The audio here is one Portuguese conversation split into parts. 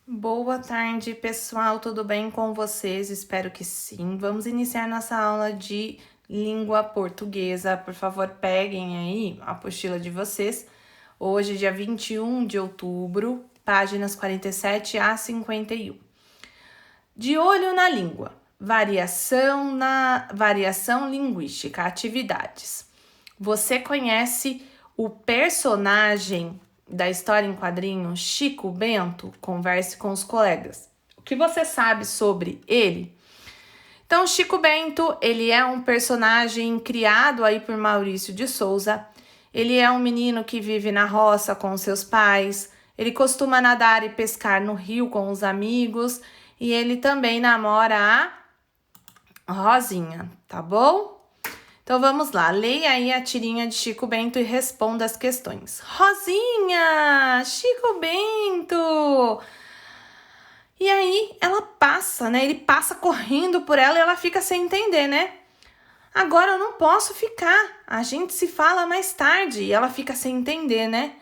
Boa tarde, pessoal. Tudo bem com vocês? Espero que sim. Vamos iniciar nossa aula de língua portuguesa. Por favor, peguem aí a apostila de vocês. Hoje, dia 21 de outubro, páginas 47 a 51. De olho na língua. Variação linguística, atividades. Você conhece o personagem da história em quadrinhos Chico Bento? Converse com os colegas. O que você sabe sobre ele? Então, Chico Bento, ele é um personagem criado aí por Maurício de Souza. Ele é um menino que vive na roça com seus pais. Ele costuma nadar e pescar no rio com os amigos. E ele também namora a Rosinha, tá bom? Então vamos lá, leia aí a tirinha de Chico Bento e responda as questões. Rosinha, Chico Bento. E aí ela passa, né? Ele passa correndo por ela e ela fica sem entender, né? Agora eu não posso ficar, a gente se fala mais tarde. E ela fica sem entender, né?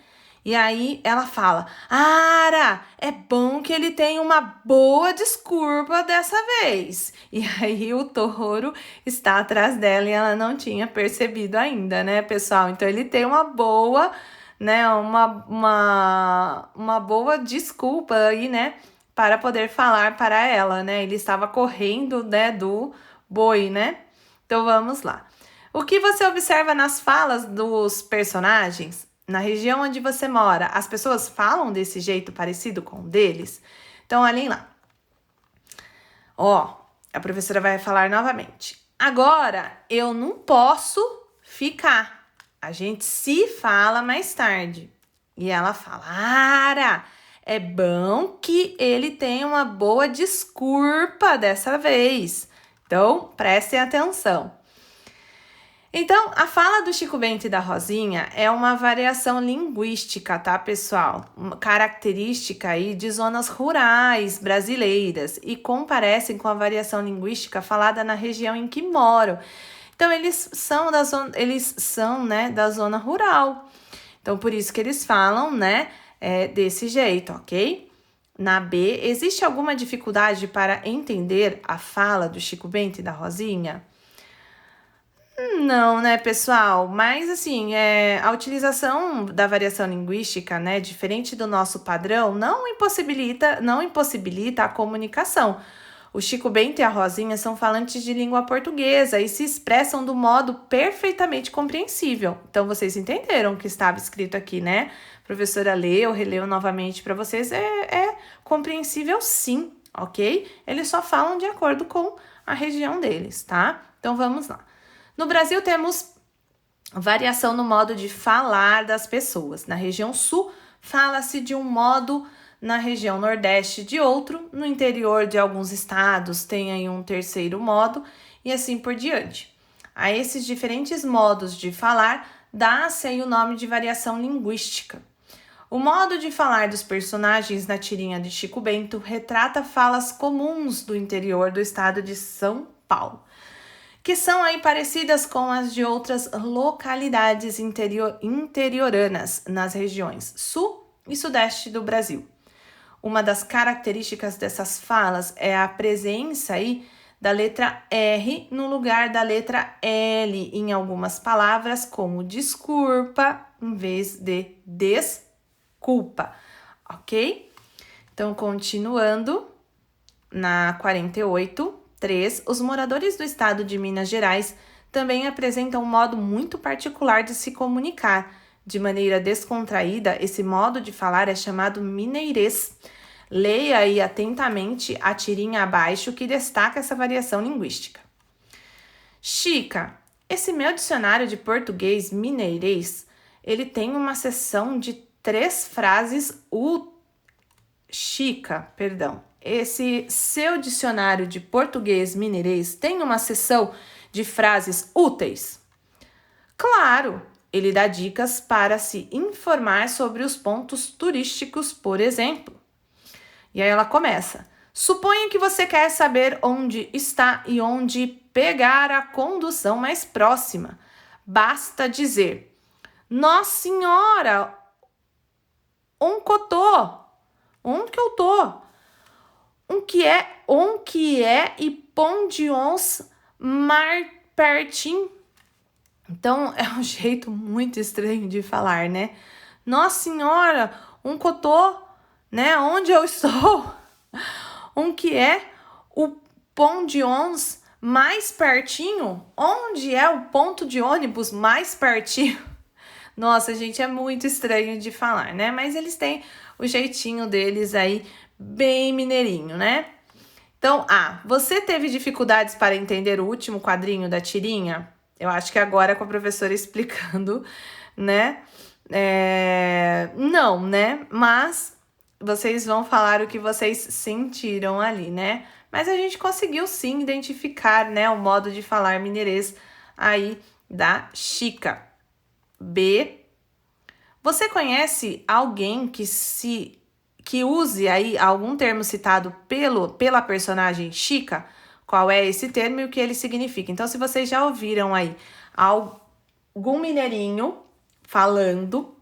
E aí ela fala, Ara, é bom que ele tem uma boa desculpa dessa vez. E aí o touro está atrás dela e ela não tinha percebido ainda, né, pessoal? Então ele tem uma boa, né, uma boa desculpa aí, né, para poder falar para ela, né? Ele estava correndo, né, do boi, né? Então vamos lá. O que você observa nas falas dos personagens? Na região onde você mora, as pessoas falam desse jeito parecido com o deles? Então, olhem lá. Ó, a professora vai falar novamente. Agora, eu não posso ficar. A gente se fala mais tarde. E ela fala, Ara, é bom que ele tenha uma boa desculpa dessa vez. Então, prestem atenção. Então, a fala do Chico Bento e da Rosinha é uma variação linguística, tá, pessoal? Uma característica aí de zonas rurais brasileiras e comparecem com a variação linguística falada na região em que moram. Então, eles são né, da zona rural. Então, por isso que eles falam, né, desse jeito, ok? Na B, existe alguma dificuldade para entender a fala do Chico Bento e da Rosinha? Não, né, pessoal? Mas assim, a utilização da variação linguística, né, diferente do nosso padrão, não impossibilita a comunicação. O Chico Bento e a Rosinha são falantes de língua portuguesa e se expressam do modo perfeitamente compreensível. Então, vocês entenderam o que estava escrito aqui, né? A professora leu, releu novamente para vocês. É compreensível sim, ok? Eles só falam de acordo com a região deles, tá? Então, vamos lá. No Brasil, temos variação no modo de falar das pessoas. Na região sul, fala-se de um modo, na região nordeste de outro, no interior de alguns estados tem aí um terceiro modo e assim por diante. A esses diferentes modos de falar, dá-se aí o nome de variação linguística. O modo de falar dos personagens na tirinha de Chico Bento retrata falas comuns do interior do estado de São Paulo, que são aí parecidas com as de outras localidades interioranas nas regiões sul e sudeste do Brasil. Uma das características dessas falas é a presença aí da letra R no lugar da letra L em algumas palavras, como desculpa em vez de desculpa, ok? Então, continuando, na 48, 3, os moradores do estado de Minas Gerais também apresentam um modo muito particular de se comunicar. De maneira descontraída, esse modo de falar é chamado mineirês. Leia aí atentamente a tirinha abaixo que destaca essa variação linguística. Chica, esse meu dicionário de português mineirês, ele tem uma seção de 3 frases Chica, perdão. Esse seu dicionário de português mineirês tem uma seção de frases úteis? Claro, ele dá dicas para se informar sobre os pontos turísticos, por exemplo. E aí ela começa. Suponha que você quer saber onde está e onde pegar a condução mais próxima. Basta dizer: Nossa Senhora, onde que eu tô? on que é e pon de ons mar pertin. Então, é um jeito muito estranho de falar, né? Nossa Senhora, um cotô, né? Onde eu estou? Um que é o pon de ons mais pertinho? Onde é o ponto de ônibus mais pertinho? Nossa, gente, é muito estranho de falar, né? Mas eles têm o jeitinho deles aí, bem mineirinho, né? Então, você teve dificuldades para entender o último quadrinho da tirinha? Eu acho que agora com a professora explicando, né? Não, né? Mas vocês vão falar o que vocês sentiram ali, né? Mas a gente conseguiu sim identificar, né, o modo de falar mineirês aí da Chica. B. Você conhece alguém que use aí algum termo citado pela personagem Chica? Qual é esse termo e o que ele significa? Então, se vocês já ouviram aí algum mineirinho falando,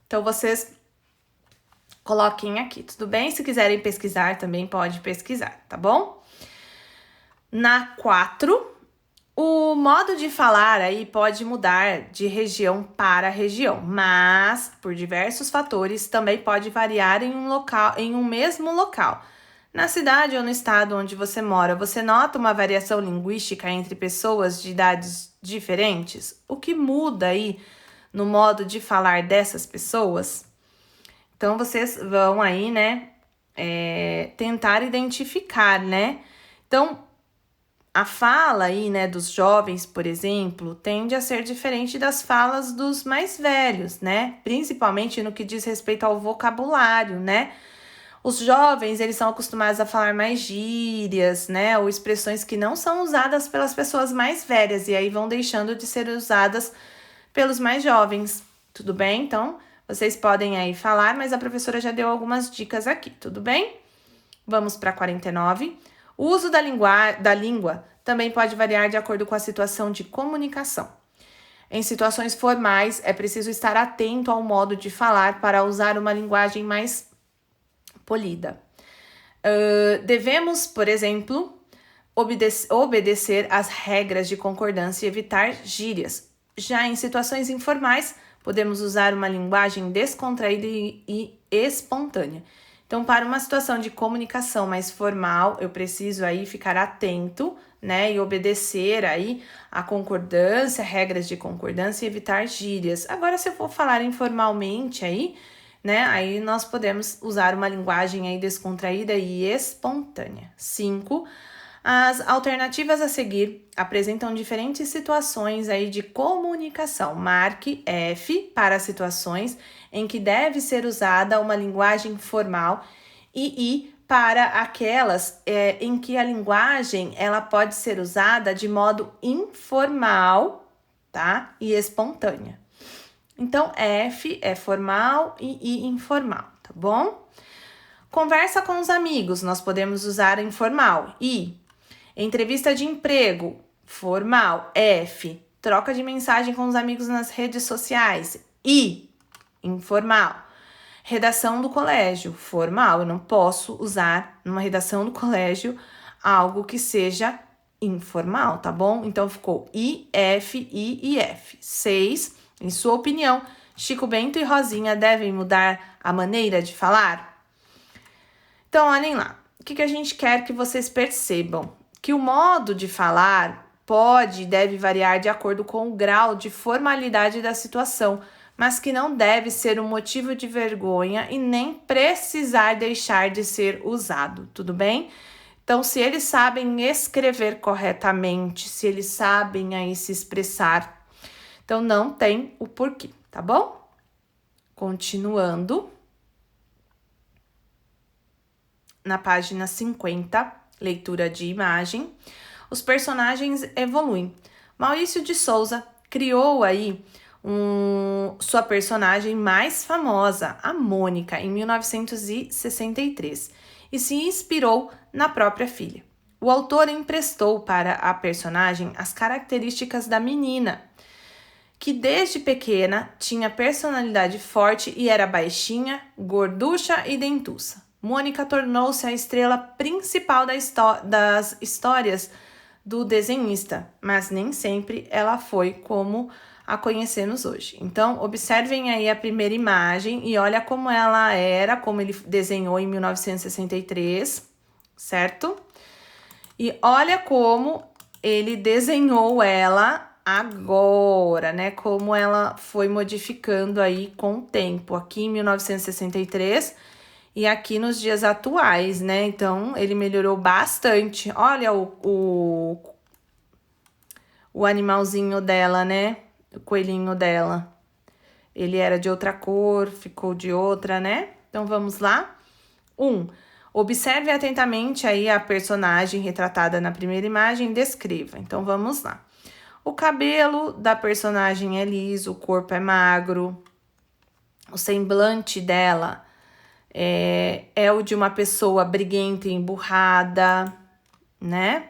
então vocês coloquem aqui, tudo bem? Se quiserem pesquisar, também pode pesquisar, tá bom? Na 4, o modo de falar aí pode mudar de região para região, mas por diversos fatores também pode variar em um mesmo local. Na cidade ou no estado onde você mora, você nota uma variação linguística entre pessoas de idades diferentes? O que muda aí no modo de falar dessas pessoas? Então, vocês vão aí, né, tentar identificar, né? Então, a fala aí, né, dos jovens, por exemplo, tende a ser diferente das falas dos mais velhos, né? Principalmente no que diz respeito ao vocabulário, né? Os jovens, eles são acostumados a falar mais gírias, né? Ou expressões que não são usadas pelas pessoas mais velhas e aí vão deixando de ser usadas pelos mais jovens, tudo bem? Então, vocês podem aí falar, mas a professora já deu algumas dicas aqui, tudo bem? Vamos para 49. O uso da língua também pode variar de acordo com a situação de comunicação. Em situações formais, é preciso estar atento ao modo de falar para usar uma linguagem mais polida. Devemos, por exemplo, obedecer às regras de concordância e evitar gírias. Já em situações informais, podemos usar uma linguagem descontraída e espontânea. Então, para uma situação de comunicação mais formal, eu preciso aí ficar atento, né, e obedecer aí a concordância, regras de concordância e evitar gírias. Agora, se eu for falar informalmente aí, né, aí nós podemos usar uma linguagem aí descontraída e espontânea. 5. As alternativas a seguir apresentam diferentes situações aí de comunicação. Marque F para situações em que deve ser usada uma linguagem formal e I para aquelas em que a linguagem ela pode ser usada de modo informal, tá? E espontânea. Então, F é formal e I informal, tá bom? Conversa com os amigos, nós podemos usar informal, I. Entrevista de emprego, formal, F. Troca de mensagem com os amigos nas redes sociais, I. Informal. Redação do colégio, formal. Eu não posso usar numa redação do colégio algo que seja informal, tá bom? Então, ficou I, F, I e F. 6. Em sua opinião, Chico Bento e Rosinha devem mudar a maneira de falar? Então, olhem lá. O que a gente quer que vocês percebam? Que o modo de falar pode e deve variar de acordo com o grau de formalidade da situação, mas que não deve ser um motivo de vergonha e nem precisar deixar de ser usado, tudo bem? Então, se eles sabem escrever corretamente, se eles sabem aí se expressar, então não tem o porquê, tá bom? Continuando. Na página 50, leitura de imagem, os personagens evoluem. Maurício de Souza criou aí sua personagem mais famosa, a Mônica, em 1963, e se inspirou na própria filha. O autor emprestou para a personagem as características da menina, que desde pequena tinha personalidade forte e era baixinha, gorducha e dentuça. Mônica tornou-se a estrela principal das histórias do desenhista, mas nem sempre ela foi como a conhecemos hoje. Então, observem aí a primeira imagem e olha como ela era, como ele desenhou em 1963, certo? E olha como ele desenhou ela agora, né? Como ela foi modificando aí com o tempo. Aqui em 1963 e aqui nos dias atuais, né? Então, ele melhorou bastante. Olha o animalzinho dela, né? O coelhinho dela. Ele era de outra cor, ficou de outra, né? Então, vamos lá. 1. Observe atentamente aí a personagem retratada na primeira imagem e descreva. Então, vamos lá. O cabelo da personagem é liso, o corpo é magro, o semblante dela é o de uma pessoa briguenta e emburrada, né?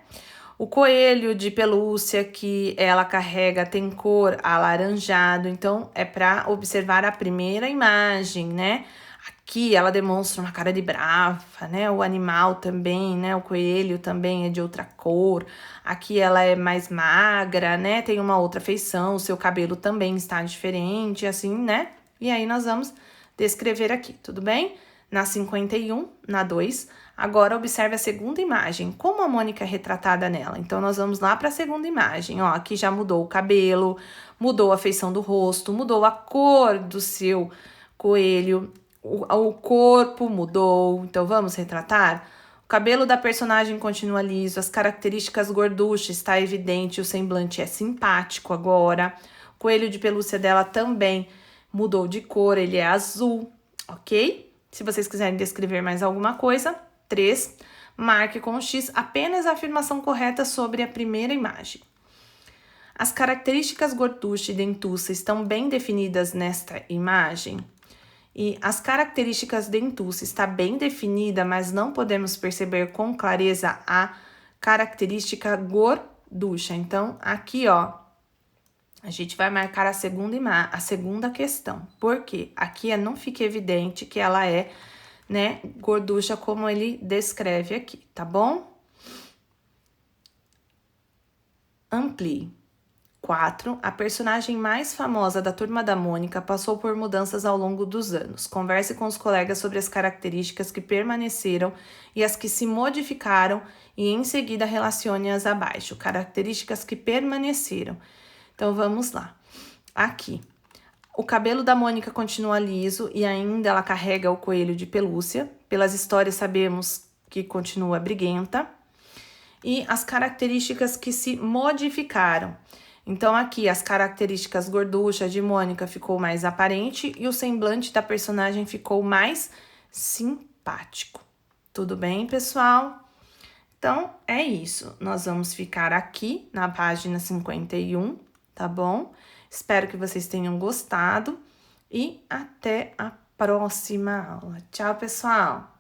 O coelho de pelúcia que ela carrega tem cor alaranjado, então é para observar a primeira imagem, né? Aqui ela demonstra uma cara de brava, né? O animal também, né? O coelho também é de outra cor. Aqui ela é mais magra, né? Tem uma outra feição, o seu cabelo também está diferente, assim, né? E aí nós vamos descrever aqui, tudo bem? Na 51, na 2. Agora, observe a segunda imagem, como a Mônica é retratada nela. Então, nós vamos lá para a segunda imagem. Ó, aqui já mudou o cabelo, mudou a feição do rosto, mudou a cor do seu coelho, o corpo mudou. Então, vamos retratar? O cabelo da personagem continua liso, as características gorduchas está evidente, o semblante é simpático agora. O coelho de pelúcia dela também mudou de cor, ele é azul, ok? Se vocês quiserem descrever mais alguma coisa, 3. Marque com X apenas a afirmação correta sobre a primeira imagem. As características gorducha e dentuça estão bem definidas nesta imagem? E as características dentuça está bem definida, mas não podemos perceber com clareza a característica gorducha. Então, aqui, ó, a gente vai marcar a segunda questão. Por quê? Aqui não fica evidente que ela é, né, gorducha como ele descreve aqui, tá bom? Amplie. 4. A personagem mais famosa da Turma da Mônica passou por mudanças ao longo dos anos. Converse com os colegas sobre as características que permaneceram e as que se modificaram e em seguida relacione-as abaixo. Características que permaneceram. Então, vamos lá. Aqui, o cabelo da Mônica continua liso e ainda ela carrega o coelho de pelúcia. Pelas histórias, sabemos que continua briguenta. E as características que se modificaram. Então, aqui, as características gorduchas de Mônica ficou mais aparente e o semblante da personagem ficou mais simpático. Tudo bem, pessoal? Então, é isso. Nós vamos ficar aqui na página 51, tá bom? Espero que vocês tenham gostado e até a próxima aula. Tchau, pessoal!